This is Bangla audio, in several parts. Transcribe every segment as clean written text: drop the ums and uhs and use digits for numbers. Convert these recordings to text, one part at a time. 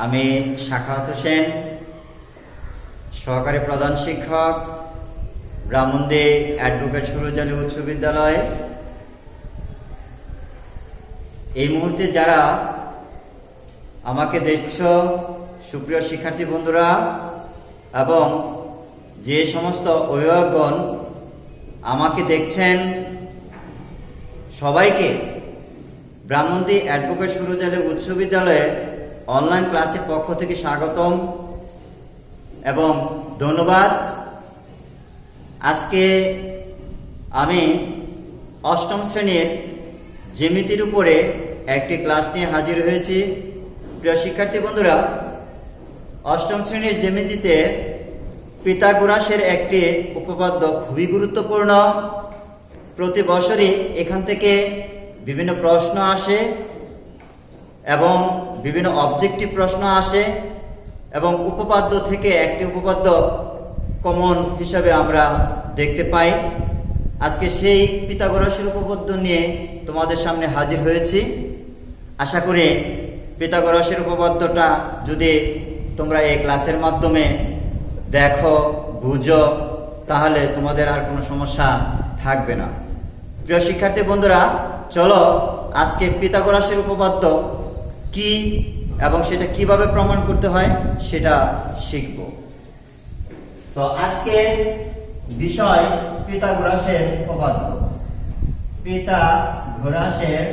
আমি সাখাওয়াত হোসেন, সহকারী প্রধান শিক্ষক, ব্রাহ্মণদী অ্যাডভোকেট সুরজ আলী উচ্চ বিদ্যালয়। এই মুহূর্তে যারা আমাকে দেখছ, সুপ্রিয় শিক্ষার্থী বন্ধুরা এবং যে সমস্ত অভিভাবকগণ আমাকে দেখছেন, সবাইকে ব্রাহ্মণদী অ্যাডভোকেট সুরজ আলী উচ্চ বিদ্যালয়ে অনলাইন ক্লাসের পক্ষ থেকে স্বাগতম এবং ধন্যবাদ। আজকে আমি অষ্টম শ্রেণীর জ্যামিতির উপরে একটি ক্লাস নিয়ে হাজির হয়েছি। প্রিয় শিক্ষার্থী বন্ধুরা, অষ্টম শ্রেণীর জ্যামিতিতে পিথাগোরাসের একটি উপপাদ্য খুবই গুরুত্বপূর্ণ। প্রতি বছরই এখান থেকে বিভিন্ন প্রশ্ন আসে এবং বিভিন্ন অবজেক্টিভ প্রশ্ন আসে এবং উপপাদ্য থেকে একটি উপপাদ্য কমন হিসাবে আমরা দেখতে পাই। আজকে সেই পিথাগোরাসের উপপাদ্য নিয়ে তোমাদের সামনে হাজির হয়েছি। আশা করি পিথাগোরাসের উপপাদ্যটা যদি তোমরা এই ক্লাসের মাধ্যমে দেখো, বুঝো, তাহলে তোমাদের আর কোনো সমস্যা থাকবে না। প্রিয় শিক্ষার্থী বন্ধুরা, চলো আজকে পিথাগোরাসের উপপাদ্য কি এবং সেটা কিভাবে প্রমাণ করতে হয় সেটা শিখব। তো আজকে বিষয় পিথাগোরাসের উপপাদ্য। পিথাগোরাসের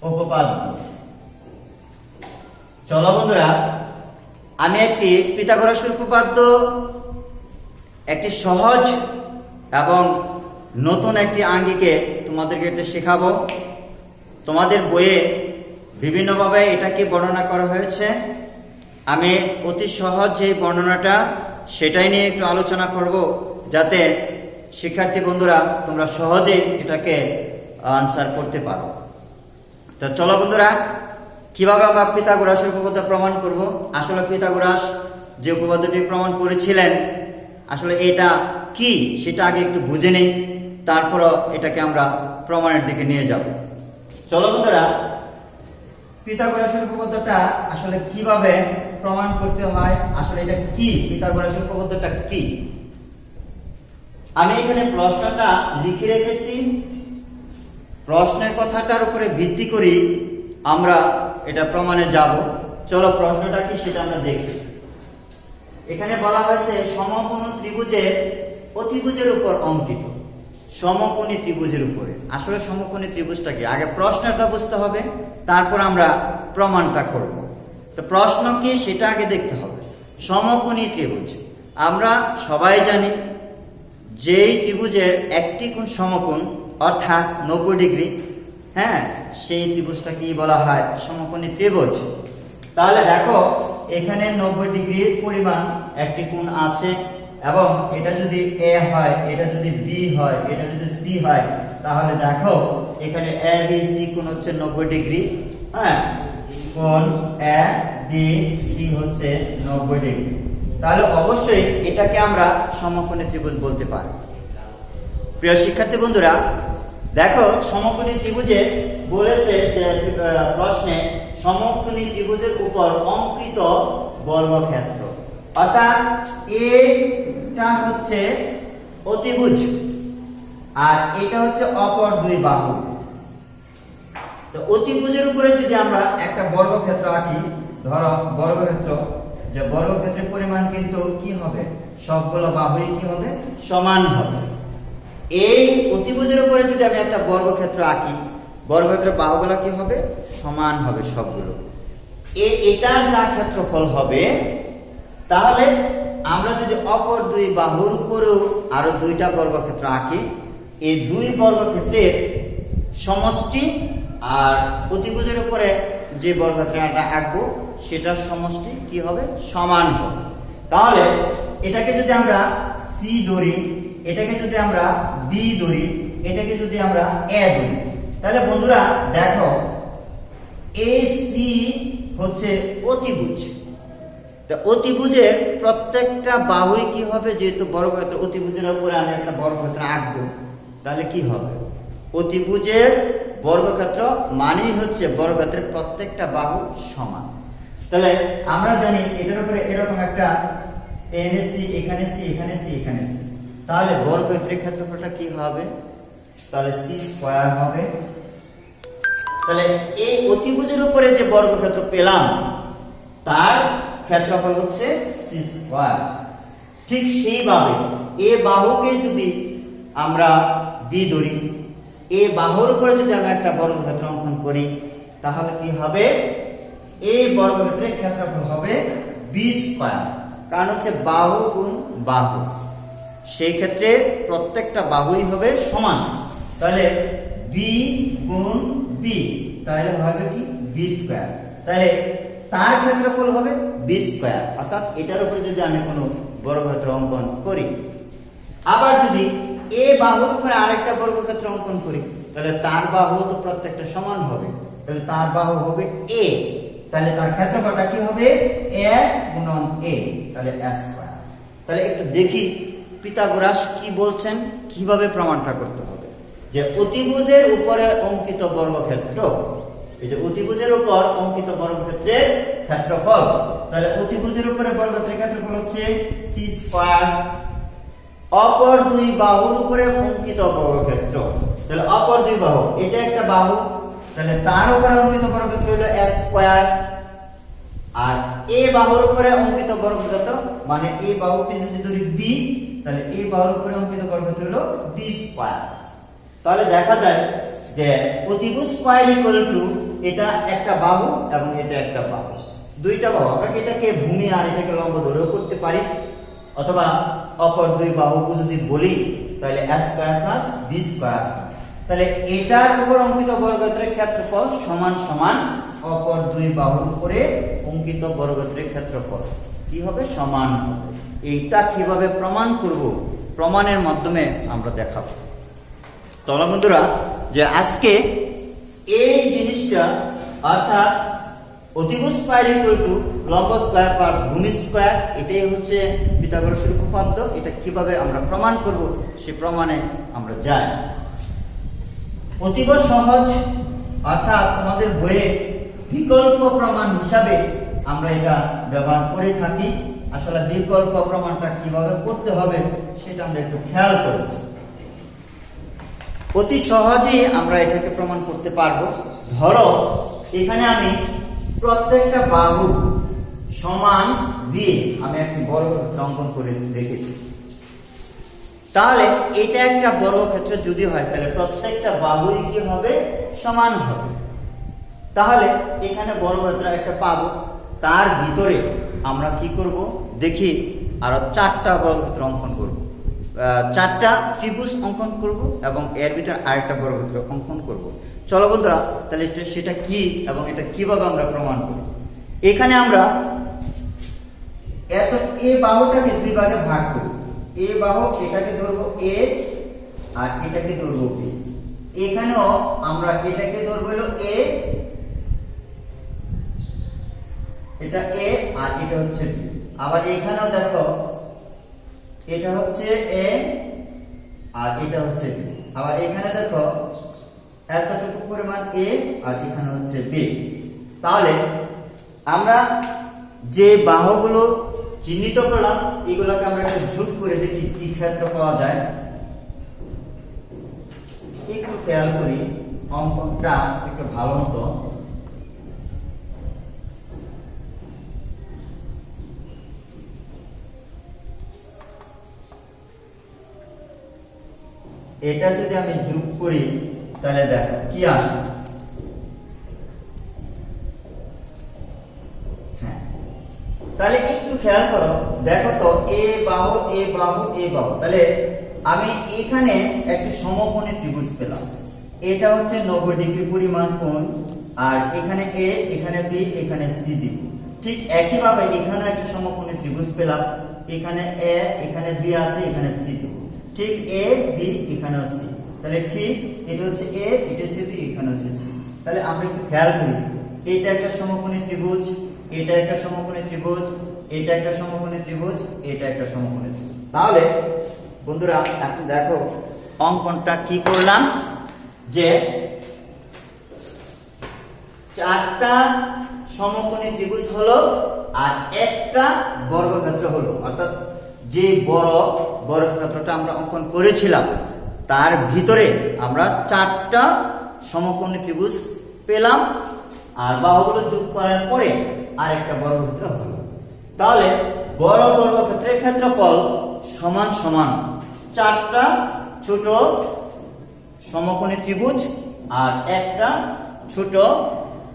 উপপাদ্য। চলো বন্ধুরা, আমি একটি পিথাগোরাসের উপপাদ্য একটি সহজ এবং নতুন একটি আঙ্গিকে তোমাদেরকে এটা শেখাবো। তোমাদের বইয়ে বিভিন্নভাবে এটাকে বর্ণনা করা হয়েছে। আমি অতি সহজ যে বর্ণনাটা সেটাই নিয়ে একটু আলোচনা করব, যাতে শিক্ষার্থী বন্ধুরা তোমরা সহজেই এটাকে আনসার করতে পারো। তো চলো বন্ধুরা, কিভাবে আমরা পিথাগোরাসের উপপাদ্য প্রমাণ করব। আসলে পিথাগোরাস যে উপপাদ্যটি প্রমাণ করেছিলেন, আসলে এটা কি সেটা আগে একটু বুঝে নেই, তারপরও এটাকে আমরা প্রমাণের দিকে নিয়ে যাব। চলো বন্ধুরা, পিথাগোরাসের উপপাদ্যটা আসলে কিভাবে প্রমাণ করতে হয়, আসলে এটা কি, পিথাগোরাসের উপপাদ্যটা কি। আমি এখানে প্রশ্নটা লিখে রেখেছি। প্রশ্নের কথাটার উপরে ভিত্তি করি আমরা এটা প্রমাণে যাব। চলো প্রশ্নটা কি সেটা আমরা দেখি। এখানে বলা হয়েছে সমকোণ ত্রিভুজের অতিভুজের উপর অঙ্কিত। সমকোণী ত্রিভুজের উপরে, আসলে সমকোণী ত্রিভুজটা কি, আগে প্রশ্নটা বুঝতে হবে, তারপর আমরা প্রমাণটা করব। তো প্রশ্ন কি সেটা আগে দেখতে হবে। সমকোণী ত্রিভুজ, আমরা সবাই জানি যেই ত্রিভুজের একটি কোণ সমকোণ অর্থাৎ 90 ডিগ্রি, হ্যাঁ, সেই ত্রিভুজটা কি বলা হয়, সমকোণী ত্রিভুজ। তাহলে দেখো এখানে 90 ডিগ্রির পরিমাণ একটি কোণ আছে এবং এটা যদি এ হয়, এটা যদি বি হয়, এটা যদি সি হয়, তাহলে দেখো এখানে এ বি সি কোণ হচ্ছে 90 ডিগ্রি। হ্যাঁ, কোণ এ বি সি হচ্ছে 90 ডিগ্রি। তাহলে অবশ্যই এটাকে আমরা সমকোণী ত্রিভুজ বলতে পারি। প্রিয় শিক্ষার্থী বন্ধুরা, দেখো সমকোণী ত্রিভুজে বলেছে যে প্রশ্নে সমকোণী ত্রিভুজের উপর অঙ্কিত বর্গক্ষেত্র, অর্থাৎ এটা হচ্ছে অতিভুজ আর এটা হচ্ছে অপর দুই বাহু। তো অতিভুজের উপরে যদি আমরা একটা বর্গক্ষেত্র আঁকি, ধরো বর্গক্ষেত্র, যে বর্গক্ষেত্রের পরিমাণ কিন্তু কি হবে, সবগুলো বাহুই কি হবে, সমান হবে। এই অতিভুজের উপরে যদি আমি একটা বর্গক্ষেত্র আঁকি, বর্গক্ষেত্রের বাহুগুলো কি হবে, সমান হবে সবগুলো। এটার যা ক্ষেত্রফল হবে, তাহলে আমরা যদি অপর দুই বাহুর উপরেও আরো দুইটা বর্গক্ষেত্র আঁকি, এই দুই বর্গক্ষেত্রের সমষ্টি আর অতিভুজের উপরে যে বর্গক্ষেত্রটা আঁকবো সেটার সমষ্টি কি হবে, সমান হবে। তাহলে এটাকে যদি আমরা সি ধরি, এটাকে যদি আমরা বি ধরি, এটাকে যদি আমরা এ ধরি, তাহলে বন্ধুরা দেখো এ সি হচ্ছে অতিভুজ। অতিভুজের প্রত্যেকটা বাহুই কি হবে, যেহেতু বর্গক্ষেত্র অতিভুজের উপরে আমি একটা বর্গক্ষেত্র আঁকবো, তাহলে কি হবে, অতিভুজের বর্গক্ষেত্র মানেই হচ্ছে বর্গক্ষেত্রের প্রত্যেকটা বাহু সমান। তাহলে আমরা জানি এটার উপরে এরকম একটা এনএসি, এখানে সি, এখানে সি, এখানে সি, তাহলে বর্গক্ষেত্রের ক্ষেত্রফলটা কি হবে? তাহলে সি স্কয়ার হবে। তাহলে এই অতিভুজের উপরে যে বর্গক্ষেত্র পেলাম তার ক্ষেত্রফল হচ্ছে সি স্কয়ার। ঠিক সেইভাবে এ বাহুকে যদি আমরা বি ধরি, এ বাহুর উপরে যদি আমরা একটা বর্গক্ষেত্র অঙ্কন করি তাহলে কি হবে? এই বর্গক্ষেত্রের ক্ষেত্রফল হবে বি স্কয়ার। কারণ হচ্ছে বাহু গুণ বাহু, সেই ক্ষেত্রে প্রত্যেকটা বাহুই হবে সমান। তাহলে বি গুণ বি, তাহলে হবে কি? B square. তাহলে তার ক্ষেত্রফল হবে বি স্কয়ার, অর্থাৎ এটার উপরে যদি আমি কোনো বর্গক্ষেত্র অঙ্কন করি, আবার যদি এ বাহুর উপরে আরেকটা বর্গক্ষেত্র অঙ্কন করি তাহলে তার বাহু তো প্রত্যেকটা সমান হবে, তাহলে তার বাহু হবে এ, তাহলে তার ক্ষেত্রফলটা কি হবে? এ গুণন এ, তাহলে এ স্কয়ার। তাহলে একটু দেখি পিথাগোরাস কি বলছেন, কিভাবে প্রমাণটা করতে হবে। যে অতিভুজের উপরে অঙ্কিত বর্গক্ষেত্র, এই যে অতিভুজের উপর অঙ্কিত বর্গক্ষেত্রের ক্ষেত্রফল, তাহলে অতিভুজের উপরে বর্গক্ষেত্রের ক্ষেত্রফল হচ্ছে সি স্কয়ার। অপর দুই বাহুর উপরে অঙ্কিত বর্গক্ষেত্র, তাহলে অপর দুই বাহু, এটা একটা বাহু, তাহলে তার উপরে অঙ্কিত বর্গক্ষেত্র হলো এ স্কয়ার। আর এ বাহুর উপরে অঙ্কিত বর্গক্ষেত্র মানে এই বাহুকে যদি ধরি বি, তাহলে এই বাহুর উপরে অঙ্কিত বর্গক্ষেত্র হলো বি স্কয়ার। তাহলে দেখা যায় যে অতিভুজ স্কয়ার ইকুয়াল টু এটা একটা বাহু এবং এটা একটা বাহু, দুইটা বাহু। আমরা এটাকে ভূমি আর এটাকে লম্ব ধরেও করতে পারি, অথবা অপর দুই বাহুকে যদি বলি তাহলে a square plus b square. তাহলে এটার উপর অঙ্কিত বর্গক্ষেত্রের ক্ষেত্রফল সমান সমান অপর দুই বাহুর উপরে অঙ্কিত বর্গক্ষেত্রের ক্ষেত্রফল কি হবে? সমান হবে। এইটা কিভাবে প্রমাণ করব? প্রমাণের মাধ্যমে আমরা দেখাবো। তাহলে বন্ধুরা, যে আজকে এই জিনিসটা অর্থাৎ অতিভুজ স্কয়ার ইকুয়াল টু লম্ব স্কয়ার বা ভূমি স্কয়ার, এটাই হচ্ছে পিথাগোরাসের উপপাদ্য। এটা কিভাবে আমরা প্রমাণ করব সে প্রমাণে আমরা যাই। অতীব সহজ, অর্থাৎ আমাদের বইয়ে বিকল্প প্রমাণ হিসাবে আমরা এটা ব্যবহার করে থাকি। আসলে বিকল্প প্রমাণটা কিভাবে করতে হবে সেটা আমরা একটু খেয়াল করব। অতি সহজেই আমরা এটাকে প্রমাণ করতে পারবো। ধরো এখানে আমি প্রত্যেকটা বাহু সমান দিয়ে আমি একটি বর্গক্ষেত্র অঙ্কন করে রেখেছি। তাহলে এটা একটা বর্গক্ষেত্র যদি হয় তাহলে প্রত্যেকটা বাহুই কি হবে? সমান হবে। তাহলে এখানে বর্গক্ষেত্র একটা পাবো, তার ভিতরে আমরা কি করব দেখি আরো চারটা বর্গক্ষেত্র অঙ্কন করব, চারটা ত্রিভুজ অঙ্কন করব এবং এর ভিতরে আরেকটা বর্গক্ষেত্র অঙ্কন করব। চলো বন্ধুরা, তাহলে সেটা কি এবং এটা কিভাবে আমরা প্রমাণ করি। এখানে আমরা এত এই বাহুটাকে দুই ভাগে ভাগ করব। এই বাহু এটাকে ধরবো এ আর এটাকে ধরবো বি। এখানেও আমরা এটাকে ধরবো হলো এ, এটা এ আর এটা হচ্ছে বি। আবার এখানেও দেখো এটা হচ্ছে এ আর এটা হচ্ছে বি। আবার এখানে দেখো এতটুকু পরিমাণ এ আর এখানে হচ্ছে বি। তাহলে আমরা যে বাহুগুলো চিহ্নিত করলাম এগুলোকে আমরা একটু ঝুট করে দেখি কি ক্ষেত্র পাওয়া যায়। একটু খেয়াল করি অঙ্কনটা একটু ভালো মতো। এটা যদি আমি যোগ করি তাহলে দেখো কি আসে। হ্যাঁ, তাহলে একটু খেয়াল করো, দেখো তো এ বাহু এ বাহু এ বাহু। তাহলে আমি এখানে একটি সমকোণী ত্রিভুজ পেলাম। এটা হচ্ছে 90 ডিগ্রি পরিমাণ কোণ, আর এখানে এ, এখানে বি, এখানে সি দিব। ঠিক একইভাবে এখানে একটা সমকোণী ত্রিভুজ পেলাম। এখানে এ, এখানে বি আছে, এখানে সি দিব। ঠিক এ বি এখানেও সি। তাহলে ঠিক এটা হচ্ছে এ, এটা হচ্ছে বি, এখানে হচ্ছে সি। তাহলে আমরা একটু খেয়াল করি, এটা একটা সমকোণী ত্রিভুজ, এটা একটা সমকোণী ত্রিভুজ, এটা একটা সমকোণী ত্রিভুজ, এটা একটা সমকোণী ত্রিভুজ। তাহলে বন্ধুরা এখন দেখো অঙ্কনটা কি করলাম, যে চারটা সমকোণী ত্রিভুজ হলো আর একটা বর্গক্ষেত্র হলো, অর্থাৎ যে বড় বর্গক্ষেত্রটা আমরা অঙ্কন করেছিলাম তার ভিতরে আমরা চারটা সমকোণী ত্রিভুজ পেলাম আর বাহুগুলো যোগ করার পরে আরেকটা বর্গক্ষেত্র হলো। তাহলে বড় বর্গক্ষেত্রের ক্ষেত্রফল সমান সমান চারটা ছোট সমকোণী ত্রিভুজ আর একটা ছোট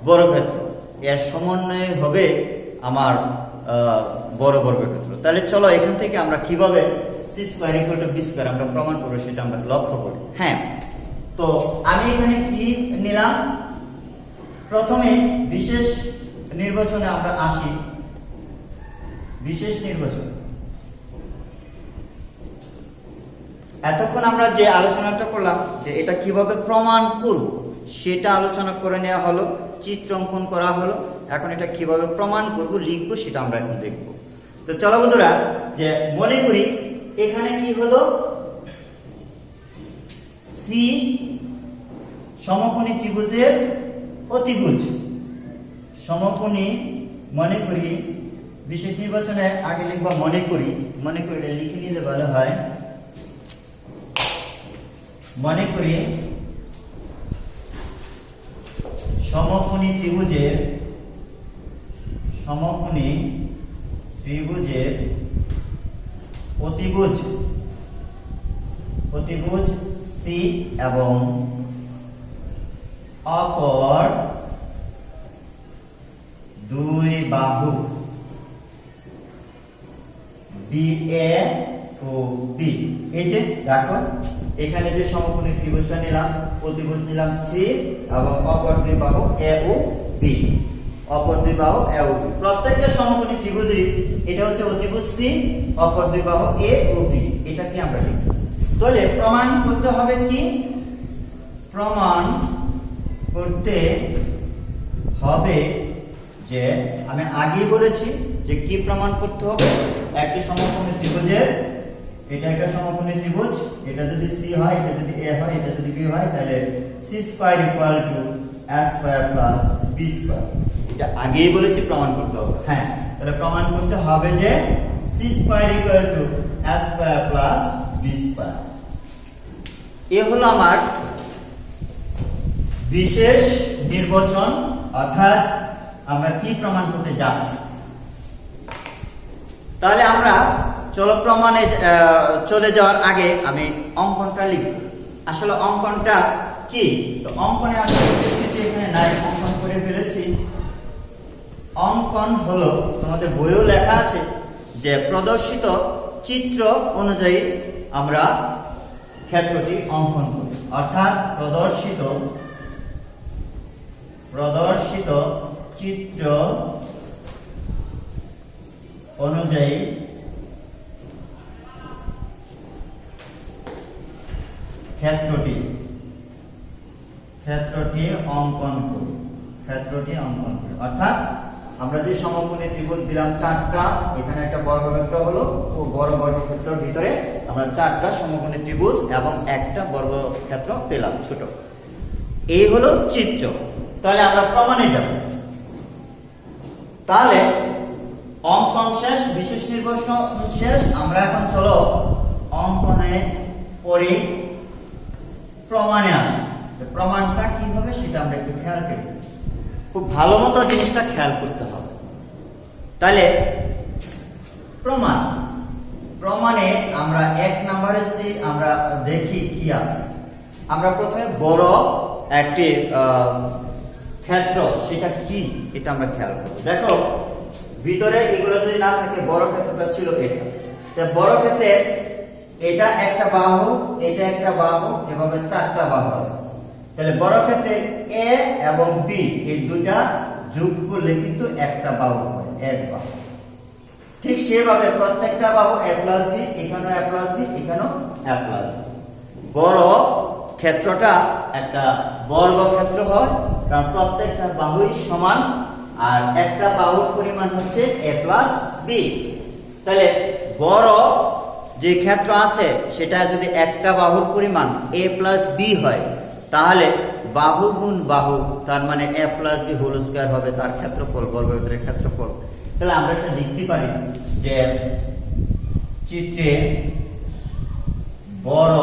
বর্গক্ষেত্র, এর সমন্বয় হবে আমার বড় বর্গক্ষেত্র। তাহলে চলো এখান থেকে আমরা কিভাবে c square equal two b square আমরা প্রমাণ করব সেটা আমরা লক্ষ্য করি। হ্যাঁ, তো আমি এখানে কি নিলাম, প্রথমে বিশেষ নির্বাচনে আমরা আসি। বিশেষ নির্বাচন, এতক্ষণ আমরা যে আলোচনাটা করলাম যে এটা কিভাবে প্রমাণ করব সেটা আলোচনা করে নেওয়া হলো, চিত্র অঙ্কন করা হলো। এখন এটা কিভাবে প্রমাণ করব লিখবো সেটা আমরা এখন দেখব। তো চলো বন্ধুরা, যে মনে করি এখানে কি হলো, সি সমকোণী ত্রিভুজের অতিভুজ। সমকোণী মনে করি, বিশেষ নির্বাচনে আগে লিখবা মনে করি, মনে করি এটা লিখে নিলে ভালো হয়। মনে করি সমকোণী ত্রিভুজের অতিভুজ সি এবং অপর দুই বাহু BA ও B। এই যে দেখো এখানে যে সমকোণী ত্রিভুজটা নিলাম, অতিভুজ নিলাম C এবং অপর দুই বাহু A ও B। অপর দুই বাহু A ও B, প্রত্যেকটা সমকোণী ত্রিভুজই এটা হচ্ছে অতিভুজ C, অপর দুই বাহু A ও B। এটা কি আমরা লিখব। তাহলে প্রমাণ করতে হবে কি, প্রমাণ করতে হবে যে আমি আগেই বলেছি যে কি প্রমাণ করতে হবে, একটি সমকোণী ত্রিভুজের, এটা একটা সমকোণী ত্রিভুজ, এটা যদি C হয়, এটা যদি A হয়, এটা যদি B হয়, তাহলে c square equal to a square plus b square. এটা আগেই বলেছি প্রমাণ করতে হবে। হ্যাঁ, তাহলে প্রমাণ করতে হবে যে c square equal to a square plus b square. এ হলো আমার বিশেষ নির্বাচন, অর্থাৎ আমরা কি প্রমাণ করতে যাচ্ছি। তাহলে আমরা চলো প্রমাণে চলে যাওয়ার আগে আমি অঙ্কনটা লিখব। আসলে অঙ্কনটা কি, তো অঙ্কনে আমি কিছু এখানে নাই, অঙ্কন করে ফেলেছি। অঙ্কন হলো তোমাদের বইও লেখা আছে যে প্রদর্শিত চিত্র অনুযায়ী আমরা ক্ষেত্রটি অঙ্কন করি, অর্থাৎ প্রদর্শিত চিত্র অনুযায়ী ক্ষেত্রটি অঙ্কন করি। অর্থাৎ আমরা যে সমকোণী ত্রিভুজ দিলাম চারটা, এখানে একটা বর্গক্ষেত্র হলো, ও বড় বর্গক্ষেত্রের ভিতরে আমরা চারটা সমকোণী ত্রিভুজ এবং একটা বর্গক্ষেত্র পেলাম ছোট। এই হলো চিত্র। তাহলে আমরা প্রমাণে যাব। তাহলে অঙ্কন শেষ, বিশেষ নির্বাচন শেষ, আমরা এখন চলো অঙ্কনে পড়ি, প্রমাণে আসি। প্রমাণটা কি হবে সেটা আমরা একটু খেয়াল করি, খুব ভালো মতো জিনিসটা খেয়াল করতে হবে। তাহলে প্রমাণে আমরা এক নম্বরে যদি আমরা দেখি কি আছে, আমরা প্রথমে বড় একটি ক্ষেত্র, সেটা কি এটা আমরা খেয়াল করব। দেখো ভিতরে এগুলো যদি না থাকে, বড় ক্ষেত্রটা ছিল এটা, বড় ক্ষেত্রে এটা একটা বাহু, এটা একটা বাহু, এভাবে চারটা বাহু আছে। তাহলে বড় ক্ষেত্রে A এবং B এই দুটা যোগ করলে কিন্তু একটা বাহু হয়, এক বাহু। ঠিক সেভাবে প্রত্যেকটা বাহু a প্লাস b, এখানেও a প্লাস b, এখানেও a প্লাস b। বড় ক্ষেত্রটা একটা বর্গক্ষেত্র হয়, কারণ প্রত্যেকটা বাহুই সমান আর একটা বাহুর পরিমাণ হচ্ছে a প্লাস b। তাহলে বড় যে ক্ষেত্র আছে সেটা যদি একটা বাহুর পরিমাণ a প্লাস b হয়, তাহলে বাহু গুণ বাহু, তার মানে a plus B whole square হবে তার ক্ষেত্রফল, বর্গক্ষেত্রের ক্ষেত্রফল। তাহলে আমরা এটা লিখতে পারি যে চিত্রে বড়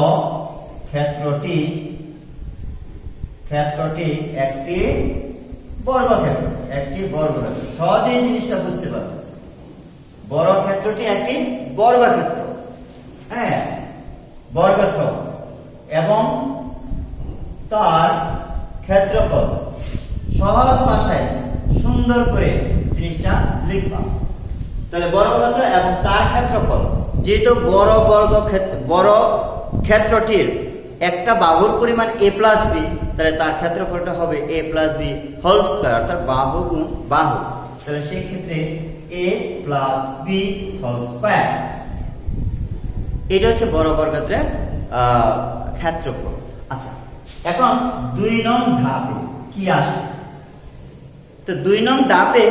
ক্ষেত্রটি একটি বর্গক্ষেত্র, সহজেই জিনিসটা বুঝতে পারবে। বড় ক্ষেত্রটি একটি বর্গক্ষেত্র, হ্যাঁ বর্গক্ষেত্র, এবং তার ক্ষেত্রফল সহজ ভাষায় সুন্দর করে জিনিসটা লিখবা। তাহলে বর্গক্ষেত্র এবং তার ক্ষেত্রফল, যেহেতু বড় ক্ষেত্রটির একটা বাহুর পরিমাণ a প্লাস বি, তাহলে তার ক্ষেত্রফলটা হবে a plus B whole square, অর্থাৎ বাহু গুণ বাহু। তাহলে সেই ক্ষেত্রে a plus B whole square, এটা হচ্ছে বড় বর্গক্ষেত্রের ক্ষেত্রফল। আচ্ছা, এখন 2 নং ধাপে কি আসবে? তো 2 নং ধাপে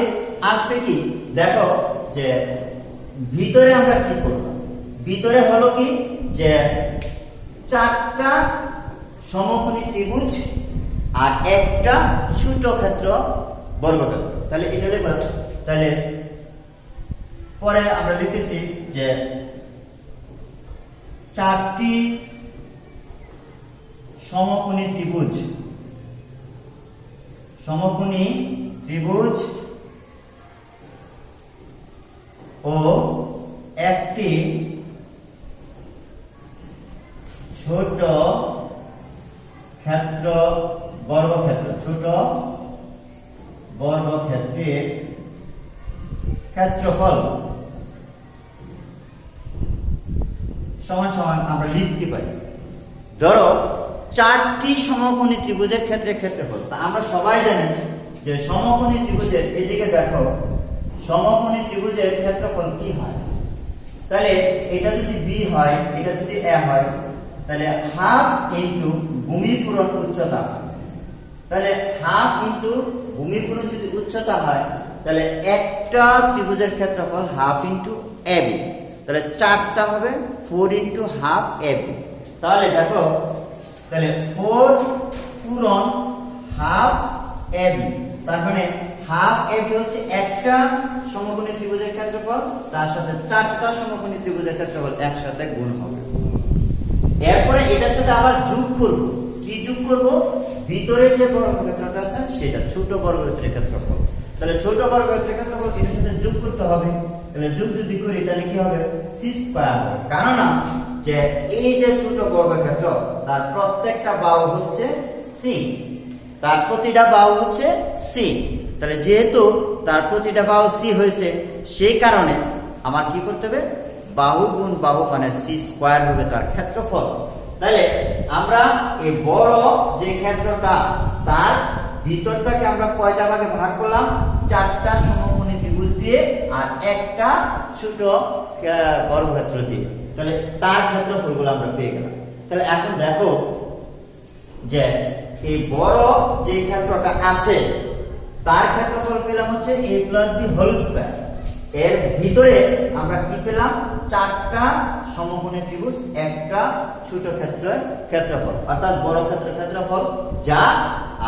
আসবে কি, দেখো যে ভিতরে আমরা কি করব। ভিতরে হলো কি যে 4টা সমকোণী ত্রিভুজ আর একটা ছোট ক্ষেত্র বর্গক্ষেত্র। তাহলে এটা লিখব। তাহলে পরে আমরা লিখতেছি যে 4টি সমকোণী ত্রিভুজ ও একটি ছোট বর্গক্ষেত্রের ক্ষেত্রফল সমান সমান আমরা লিখতে পারি। ধরো 4টি সমকোণী ত্রিভুজের ক্ষেত্রফল, আমরা সবাই জানি যে সমকোণী ত্রিভুজের, এদিকে দেখো সমকোণী ত্রিভুজের ক্ষেত্রফল কি হয়। তাহলে এটা যদি বি হয়, এটা যদি এ হয়, তাহলে হাফ ইন্টু ভূমি পূরণ উচ্চতা। তাহলে হাফ ইন্টু ভূমি পূরণ যদি উচ্চতা হয়, তাহলে একটা ত্রিভুজের ক্ষেত্রফল হাফ ইন্টু এবি, তাহলে 4টা হবে 4 ইন্টু হাফ এবি। তাহলে দেখো, তাহলে 4 পূরণ হাফ এবি, তার মানে হাফ এবি হচ্ছে একটা সমকোণী ত্রিভুজের ক্ষেত্রফল, তার সাথে 4টা সমকোণী ত্রিভুজের ক্ষেত্রফল একসাথে গুণ হবে। এরপরে এটার সাথে আবার যোগ করব। কি যোগ করব? ভিতরে যে বর্গক্ষেত্রটা আছে সেটা, ছোট বর্গক্ষেত্রের ক্ষেত্রফল। তাহলে ছোট বর্গক্ষেত্রের ক্ষেত্রফল এটার সাথে যোগ করতে হবে। তাহলে যোগ যদি করি তাহলে কি হবে? c স্কয়ার হবে। কারণ যে এই যে ছোট বর্গক্ষেত্র, তার প্রত্যেকটা বাহু হচ্ছে c, তার প্রতিটা বাহু হচ্ছে c। তাহলে যেহেতু তার প্রতিটা বাহু c হয়েছে, সেই কারণে আমার কি করতে হবে? বাহু গুণ বাহু মানে c স্কয়ার হবে তার ক্ষেত্রফল। তাহলে আমরা এই বড় যে ক্ষেত্রটা, তার ভিতরটাকে আমরা কয়টা ভাগে ভাগ করলাম? 4টা সমকোণী ত্রিভুজ দিয়ে আর একটা ছোট বর্গক্ষেত্র দিয়ে। তাহলে তার ক্ষেত্রফলগুলো আমরা পেয়ে গেলাম। তাহলে এখন দেখো যে এই বড় যে ক্ষেত্রটা আছে, তার ক্ষেত্রফল পেলাম হচ্ছে a plus B whole square. এর ভিতরে আমরা কি পেলাম? 4টা সমকোণী ত্রিভুজ, একটা ছোট ক্ষেত্রফল, অর্থাৎ বড় ক্ষেত্রফল যা,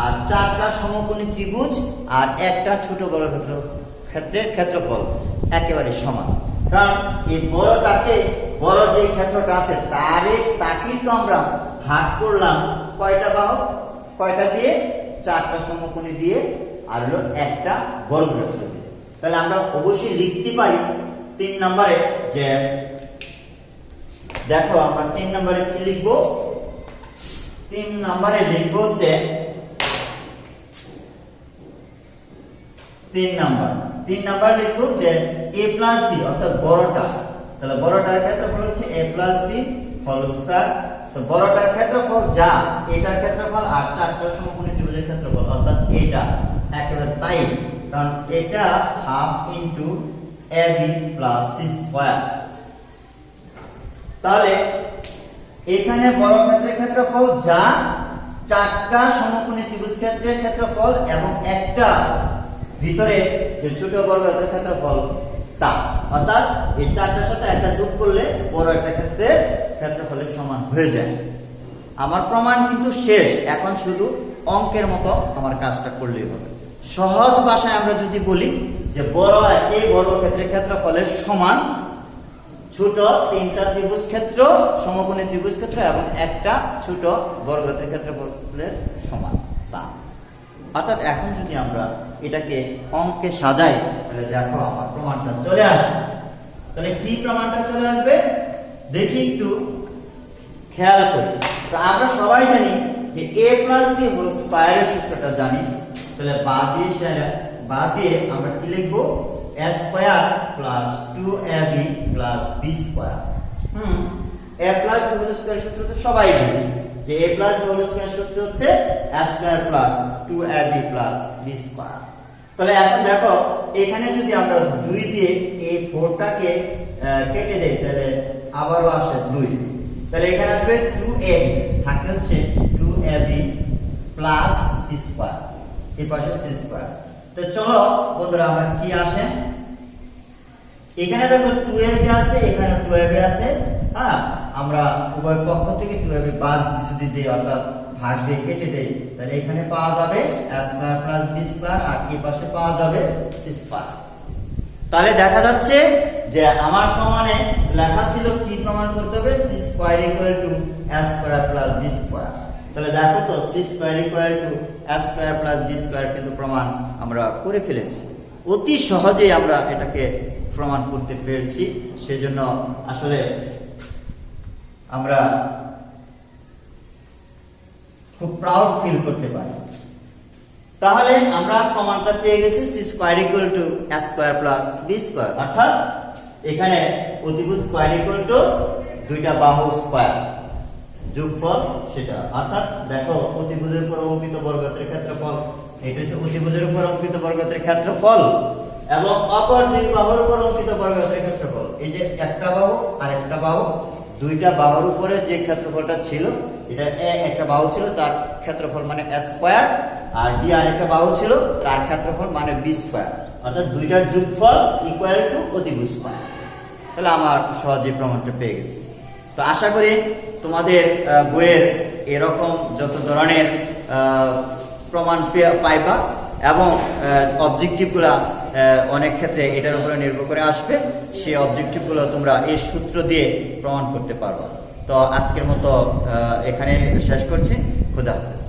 আর 4টা সমকোণী ত্রিভুজ আর একটা ছোট ক্ষেত্রের ক্ষেত্রফল একেবারে সমান। কারণ এই বড় যে ক্ষেত্রটা আছে তাকেই তো আমরা ভাগ করলাম কয়টা বাহু, কয়টা দিয়ে? 4টা সমকোণী দিয়ে আর হলো একটা বর্গক্ষেত্র দিয়ে। তাহলে আমরা অবশ্যই লিখতে পারি 3 নম্বরে যে, দেখো আমরা 3 নম্বরে কি লিখব? 3 নম্বরে লিখব যে 3 নাম্বার লিখব যে a প্লাস বি, অর্থাৎ বড়টা। তাহলে বড়টার ক্ষেত্রফল হচ্ছে a plus B whole square. তো বড়টার ক্ষেত্রফল যা, এটার ক্ষেত্রফল আর 4টা সমকোণী ত্রিভুজের ক্ষেত্রফল, অর্থাৎ এটা একেবারে তাই, কারণ এটা half into AB plus c square. তাহলে এখানে বড় ক্ষেত্রের ক্ষেত্রফল যা, 4টা সমকোণী ত্রিভুজ ক্ষেত্রের ক্ষেত্রফল এবং একটা ভিতরে যে ছোট বর্গক্ষেত্রের ক্ষেত্রফল তা, অর্থাৎ এই 4টার সাথে একটা যোগ করলে বড় একটা ক্ষেত্রের ক্ষেত্রফলের সমান হয়ে যায়। আমার প্রমাণ কিন্তু শেষ, এখন শুধু অঙ্কের মতো আমার কাজটা করলেই হবে। সহজ ভাষায় আমরা যদি বলি যে বড় এই বর্গক্ষেত্রের ক্ষেত্রফলের সমান ছোট 3টা ত্রিভুজ ক্ষেত্র, সমকোণী ত্রিভুজ ক্ষেত্র এবং একটা ছোট বর্গক্ষেত্রের ক্ষেত্রফলের সমান তা। অর্থাৎ এখন যদি আমরা এটাকে অঙ্কে সাজাই তাহলে দেখো আমার প্রমাণটা চলে আসে। তাহলে কি প্রমাণটা চলে আসবে দেখি একটু খেয়াল করি। তো আমরা সবাই জানি যে a প্লাস b হোল স্কয়ারের সূত্রটা জানি। তাহলে বাদ দিয়ে আমরা কি লিখবো a square plus 2ab plus b square. a plus b whole স্কয়ারের সূত্র তো সবাই জানি যে a প্লাস b হোল স্কয়ারের সূত্র হচ্ছে a square plus 2ab plus b square. তাহলে এখন দেখো এখানে যদি আমরা 2 দিয়ে এই 4টাকে কেটে দেই তাহলে আবারও আসে 2। তাহলে এখানে আসবে 2ab থাকে হচ্ছে 2ab প্লাস c স্কয়ার, এই পাশে c স্কয়ার। তো চলো বন্ধুরা আমরা কি আসে এখানে দেখো 2ab আছে, এখানে 2ab আছে। হ্যাঁ, আমরা উভয় পক্ষ থেকে 2ab বাদ যদি দেই অর্থাৎ ভাগ দিয়ে কেটে দেই তাহলে এখানে পাওয়া যাবে a square plus b square আর এই পাশে পাওয়া যাবে c স্কয়ার। তাহলে দেখা যাচ্ছে যে আমার প্রমাণে লেখা ছিল কি প্রমাণ করতে হবে c square equal to a square plus b square. তাহলে দেখো তো c square equal to a square plus b square কিন্তু প্রমাণ আমরা করে ফেলেছি। অতি সহজেই আমরা এটাকে প্রমাণ করতে পেরেছি, সেজন্য আসলে আমরা খুব প্রাউড ফিল করতে পারি। তাহলে আমরা প্রমাণটা পেয়ে গেছি c square equal to a square plus b square, অর্থাৎ এখানে অতিভুজ স্কয়ার ইকুয়াল টু দুইটা বাহু স্কয়ার যোগফল সেটা। অর্থাৎ দেখো অতিভুজের উপর অঙ্কিত বর্গক্ষেত্রের ক্ষেত্রফল, এটা হচ্ছে অতিভুজের উপর অঙ্কিত বর্গক্ষেত্রের ক্ষেত্রফল এবং অপর দুই বাহুর উপর অঙ্কিত বর্গক্ষেত্রের ক্ষেত্রফল। এই যে একটা বাহু আর একটা বাহু, দুইটা বাহুর উপরে যে ক্ষেত্রফলটা ছিল এটা একটা বাহু ছিল তার ক্ষেত্রফল মানে a স্কয়ার, আর b আরেকটা বাহু ছিল তার ক্ষেত্রফল মানে b স্কয়ার। অর্থাৎ দুইটার যোগফল ইকুয়াল টু অতিভুজ স্কয়ার। তাহলে আমার সহজে প্রমাণটা পেয়ে গেছি। তো আশা করি তোমাদের বইয়ের এরকম যত ধরনের প্রমাণ পাইবা এবং অবজেক্টিভগুলো অনেক ক্ষেত্রে এটার উপরে নির্ভর করে আসবে, সেই অবজেক্টিভগুলো তোমরা এই সূত্র দিয়ে প্রমাণ করতে পারবে। তো আজকের মতো এখানে শেষ করছি। খুদা হাফেজ।